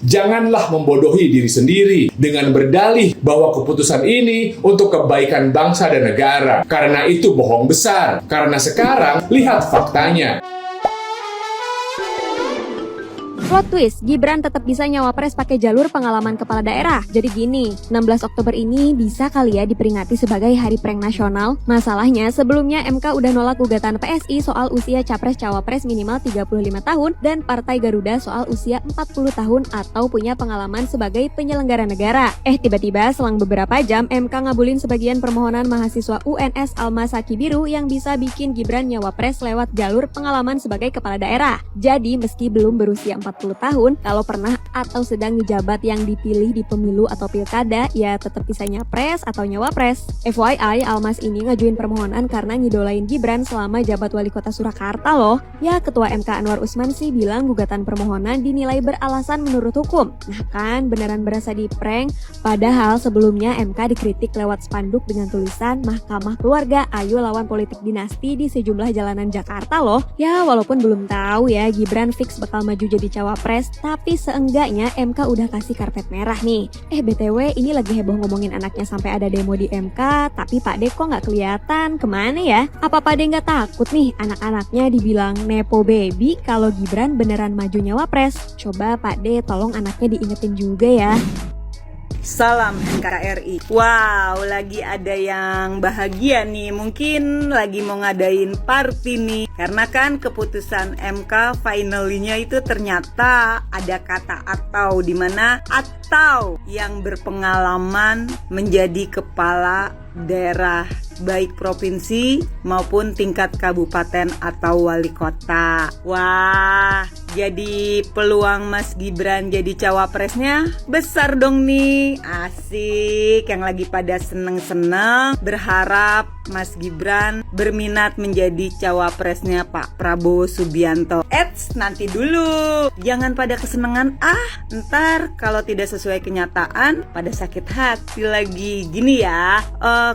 Janganlah membodohi diri sendiri dengan berdalih bahwa keputusan ini untuk kebaikan bangsa dan negara. Karena itu bohong besar. Karena sekarang lihat faktanya. Plot twist, Gibran tetap bisa nyawapres pakai jalur pengalaman kepala daerah. Jadi gini, 16 Oktober ini bisa kali ya diperingati sebagai Hari Prank Nasional. Masalahnya, sebelumnya MK udah nolak gugatan PSI soal usia capres-cawapres minimal 35 tahun dan Partai Garuda soal usia 40 tahun atau punya pengalaman sebagai penyelenggara negara. Tiba-tiba selang beberapa jam, MK ngabulin sebagian permohonan mahasiswa UNS Alma Saki Biru yang bisa bikin Gibran nyawapres lewat jalur pengalaman sebagai kepala daerah. Jadi, meski belum berusia 40 tahun, kalau pernah atau sedang ngejabat yang dipilih di pemilu atau pilkada, ya tetap bisa nyapres atau nyawapres. FYI, Almas ini ngajuin permohonan karena ngidolain Gibran selama jabat wali kota Surakarta loh. Ya, Ketua MK Anwar Usman sih bilang gugatan permohonan dinilai beralasan menurut hukum. Nah kan, beneran berasa di prank. Padahal sebelumnya MK dikritik lewat spanduk dengan tulisan Mahkamah Keluarga, ayo lawan politik dinasti di sejumlah jalanan Jakarta loh. Ya, walaupun belum tahu ya Gibran fix bakal maju jadi cawapres, tapi seenggaknya MK udah kasih karpet merah nih. BTW ini lagi heboh ngomongin anaknya sampai ada demo di MK, tapi Pak D kok nggak kelihatan, kemana ya? Apa Pak D nggak takut nih anak-anaknya dibilang nepo baby kalau Gibran beneran maju nyawapres? Coba Pak D tolong anaknya diingetin juga ya. Salam NKRI. Wow, lagi ada yang bahagia nih. Mungkin lagi mau ngadain party nih. Karena kan keputusan MK finalnya itu ternyata ada kata atau, dimana atau yang berpengalaman menjadi kepala daerah baik provinsi maupun tingkat kabupaten atau wali kota. Wah, jadi peluang Mas Gibran jadi cawapresnya besar dong nih. Asik, yang lagi pada seneng-seneng berharap Mas Gibran berminat menjadi cawapresnya Pak Prabowo Subianto. Nanti dulu, jangan pada kesenengan ntar kalau tidak sesuai kenyataan pada sakit hati lagi. Gini ya,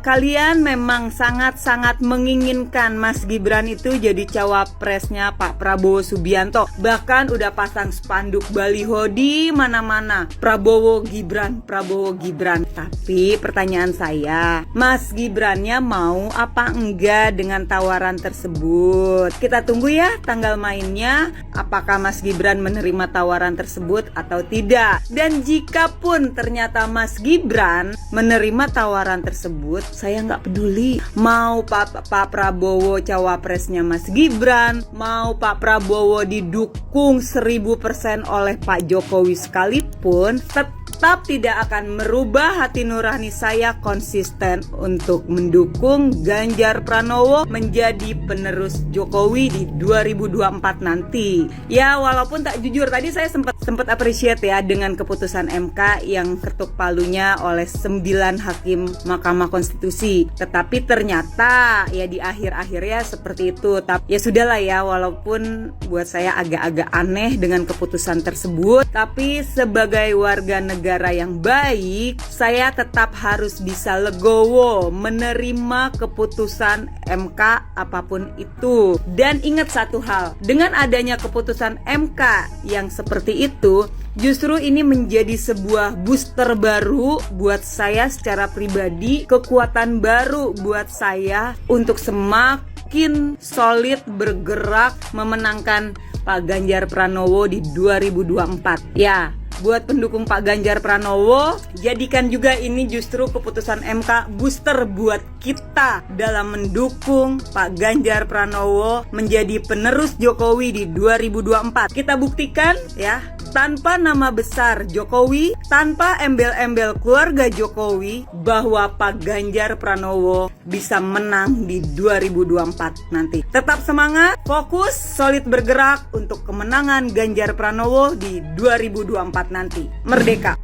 kalian memang sangat-sangat menginginkan Mas Gibran itu jadi cawapresnya Pak Prabowo Subianto. Bahkan udah pasang spanduk baliho di mana-mana, Prabowo Gibran, Prabowo Gibran. Tapi pertanyaan saya, Mas Gibrannya mau apa enggak dengan tawaran tersebut? Kita tunggu ya tanggal mainnya, apakah Mas Gibran menerima tawaran tersebut atau tidak. Dan jika pun ternyata Mas Gibran menerima tawaran tersebut, saya nggak peduli mau Pak Prabowo cawapresnya Mas Gibran, mau Pak Prabowo didukung 1000% oleh Pak Jokowi sekalipun, tetap tidak akan merubah hati nurani saya konsisten untuk mendukung Ganjar Pranowo menjadi penerus Jokowi di 2024 nanti. Ya, walaupun tak jujur tadi saya sempat appreciate ya dengan keputusan MK yang ketuk palunya oleh 9 hakim Mahkamah Konstitusi. Tetapi ternyata ya di akhir-akhirnya seperti itu. Tapi ya sudahlah ya, walaupun buat saya agak-agak aneh dengan keputusan tersebut, tapi sebagai warga negara yang baik, saya tetap harus bisa legowo menerima keputusan MK apapun itu. Dan ingat satu hal, dengan adanya keputusan MK yang seperti itu, justru ini menjadi sebuah booster baru buat saya secara pribadi, kekuatan baru buat saya untuk semakin solid bergerak memenangkan Pak Ganjar Pranowo di 2024. Ya, buat pendukung Pak Ganjar Pranowo, jadikan juga ini justru keputusan MK booster buat kita dalam mendukung Pak Ganjar Pranowo menjadi penerus Jokowi di 2024. Kita buktikan ya, tanpa nama besar Jokowi, tanpa embel-embel keluarga Jokowi, bahwa Pak Ganjar Pranowo bisa menang di 2024 nanti. Tetap semangat, fokus, solid bergerak untuk kemenangan Ganjar Pranowo di 2024 nanti. Merdeka!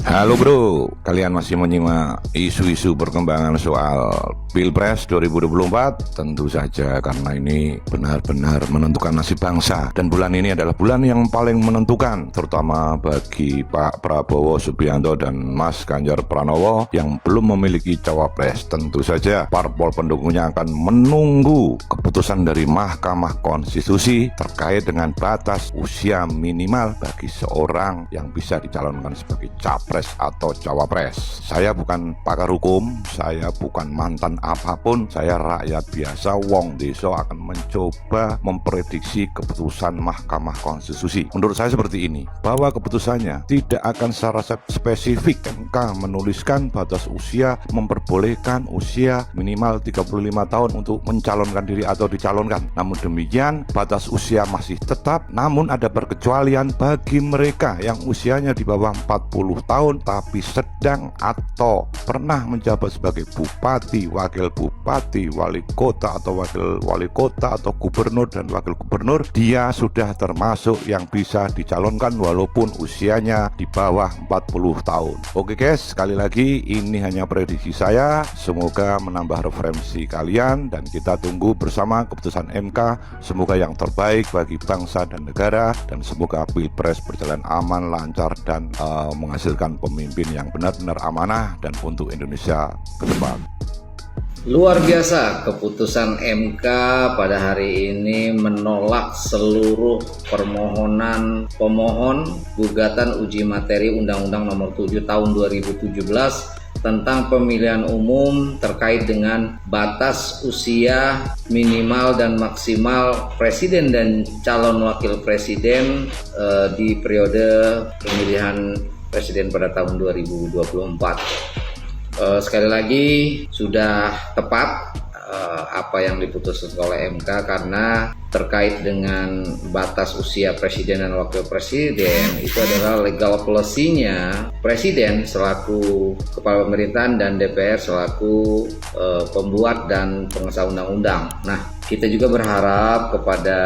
Halo bro, kalian masih menyimak isu-isu perkembangan soal Pilpres 2024? Tentu saja, karena ini benar-benar menentukan nasib bangsa. Dan bulan ini adalah bulan yang paling menentukan, terutama bagi Pak Prabowo Subianto dan Mas Ganjar Pranowo yang belum memiliki cawapres. Tentu saja parpol pendukungnya akan menunggu keputusan dari Mahkamah Konstitusi terkait dengan batas usia minimal bagi seorang yang bisa dicalonkan sebagai capres atau cawapres. Saya bukan pakar hukum, saya bukan mantan apapun, saya rakyat biasa, wong desa, akan mencoba memprediksi keputusan Mahkamah Konstitusi. Menurut saya seperti ini, bahwa keputusannya tidak akan secara spesifik MK menuliskan batas usia, memperbolehkan usia minimal 35 tahun untuk mencalonkan diri atau dicalonkan. Namun demikian, batas usia masih tetap, namun ada perkecualian bagi mereka yang usianya di bawah 40 tahun tapi sedang atau pernah menjabat sebagai bupati, wakil bupati, wali kota atau wakil wali kota atau gubernur dan wakil gubernur. Dia sudah termasuk yang bisa dicalonkan walaupun usianya di bawah 40 tahun. Oke guys, sekali lagi ini hanya prediksi saya, semoga menambah referensi kalian dan kita tunggu bersama keputusan MK. Semoga yang terbaik bagi bangsa dan negara, dan semoga Pilpres berjalan aman, lancar, dan menghasilkan pemimpin yang benar-benar amanah dan untuk Indonesia ke depan. Luar biasa keputusan MK pada hari ini menolak seluruh permohonan pemohon gugatan uji materi Undang-Undang Nomor 7 Tahun 2017 tentang pemilihan umum terkait dengan batas usia minimal dan maksimal presiden dan calon wakil presiden di periode pemilihan presiden pada tahun 2024. Sekali lagi sudah tepat apa yang diputuskan oleh MK, karena terkait dengan batas usia presiden dan wakil presiden itu adalah legal policy-nya presiden selaku kepala pemerintahan dan DPR selaku pembuat dan pengesah undang-undang. Nah, kita juga berharap kepada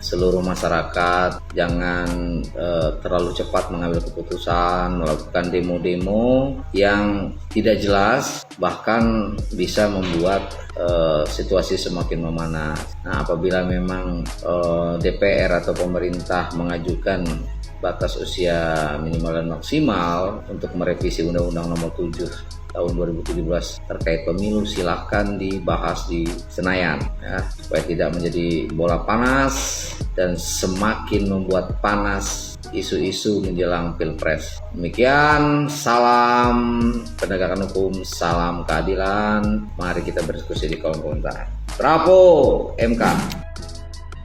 seluruh masyarakat jangan terlalu cepat mengambil keputusan, melakukan demo-demo yang tidak jelas, bahkan bisa membuat situasi semakin memanas. Nah, apabila memang DPR atau pemerintah mengajukan batas usia minimal dan maksimal untuk merevisi Undang-Undang Nomor 7 Tahun 2017 terkait pemilu, silahkan dibahas di Senayan ya, supaya tidak menjadi bola panas dan semakin membuat panas isu-isu menjelang Pilpres. Demikian, salam penegakan hukum, salam keadilan. Mari kita berdiskusi di kolom komentar. Bravo MK.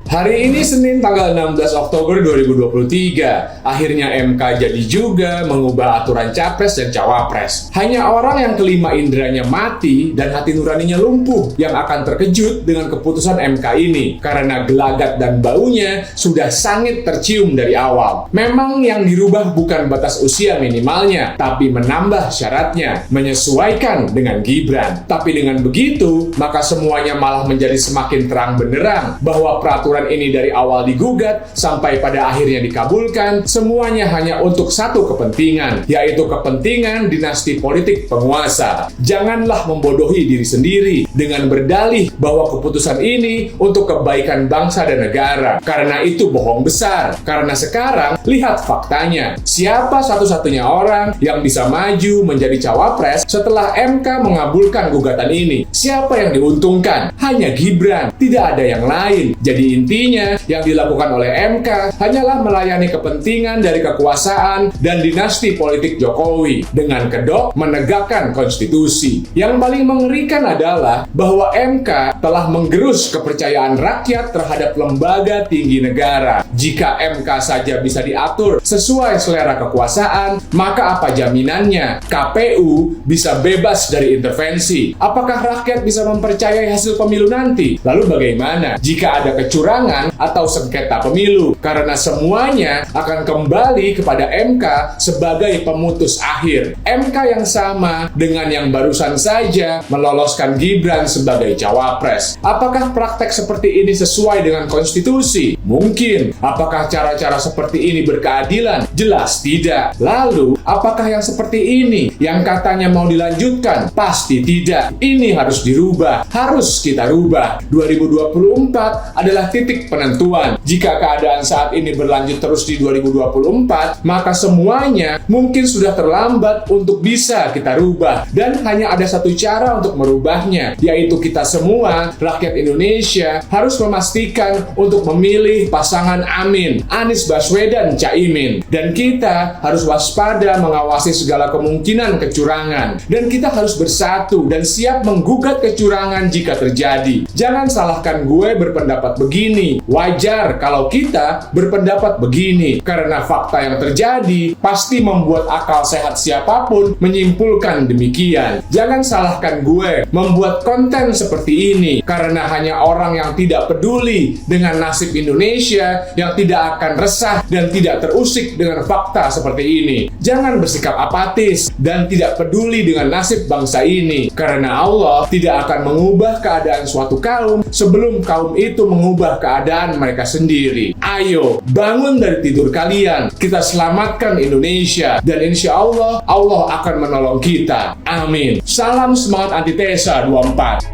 Hari ini Senin tanggal 16 Oktober 2023, akhirnya MK jadi juga mengubah aturan capres dan cawapres. Hanya orang yang kelima inderanya mati dan hati nuraninya lumpuh yang akan terkejut dengan keputusan MK ini, karena gelagat dan baunya sudah sangat tercium dari awal. Memang yang dirubah bukan batas usia minimalnya, tapi menambah syaratnya, menyesuaikan dengan Gibran. Tapi dengan begitu, maka semuanya malah menjadi semakin terang benderang bahwa peraturan ini dari awal digugat sampai pada akhirnya dikabulkan, semuanya hanya untuk satu kepentingan, yaitu kepentingan dinasti politik penguasa. Janganlah membodohi diri sendiri dengan berdalih bahwa keputusan ini untuk kebaikan bangsa dan negara, karena itu bohong besar. Karena sekarang lihat faktanya, siapa satu-satunya orang yang bisa maju menjadi cawapres setelah MK mengabulkan gugatan ini? Siapa yang diuntungkan? Hanya Gibran, tidak ada yang lain. Jadi intinya yang dilakukan oleh MK hanyalah melayani kepentingan dari kekuasaan dan dinasti politik Jokowi dengan kedok menegakkan konstitusi. Yang paling mengerikan adalah bahwa MK telah menggerus kepercayaan rakyat terhadap lembaga tinggi negara. Jika MK saja bisa diatur sesuai selera kekuasaan, maka apa jaminannya KPU bisa bebas dari intervensi? Apakah rakyat bisa mempercayai hasil pemilu nanti? Lalu bagaimana jika ada kecurangan atau sengketa pemilu? Karena semuanya akan kembali kepada MK sebagai pemutus akhir. MK yang sama dengan yang barusan saja meloloskan Gibran sebagai cawapres. Apakah praktek seperti ini sesuai dengan konstitusi? Mungkin. Apakah cara-cara seperti ini berkeadilan? Jelas tidak. Lalu, apakah yang seperti ini yang katanya mau dilanjutkan? Pasti tidak. Ini harus dirubah. Harus kita rubah. 2024 adalah titik penentuan. Jika keadaan saat ini berlanjut terus di 2024, maka semuanya mungkin sudah terlambat untuk bisa kita rubah. Dan hanya ada satu cara untuk merubahnya, yaitu kita semua, rakyat Indonesia, harus memastikan untuk memilih pasangan Amin, Anies Baswedan, Caimin. Dan kita harus waspada mengawasi segala kemungkinan kecurangan. Dan kita harus bersatu dan siap menggugat kecurangan jika terjadi. Jangan salahkan gue berpendapat begini. Wajar kalau kita berpendapat begini. Karena fakta yang terjadi pasti membuat akal sehat siapapun menyimpulkan demikian. Jangan salahkan gue membuat konten seperti ini. Karena hanya orang yang tidak peduli dengan nasib Indonesia, yang tidak akan resah dan tidak terusik dengan fakta seperti ini. Jangan bersikap apatis dan tidak peduli dengan nasib bangsa ini, karena Allah tidak akan mengubah keadaan suatu kaum sebelum kaum itu mengubah keadaan mereka sendiri. Ayo, bangun dari tidur kalian, kita selamatkan Indonesia, dan insya Allah, Allah akan menolong kita. Amin. Salam semangat antitesa 24.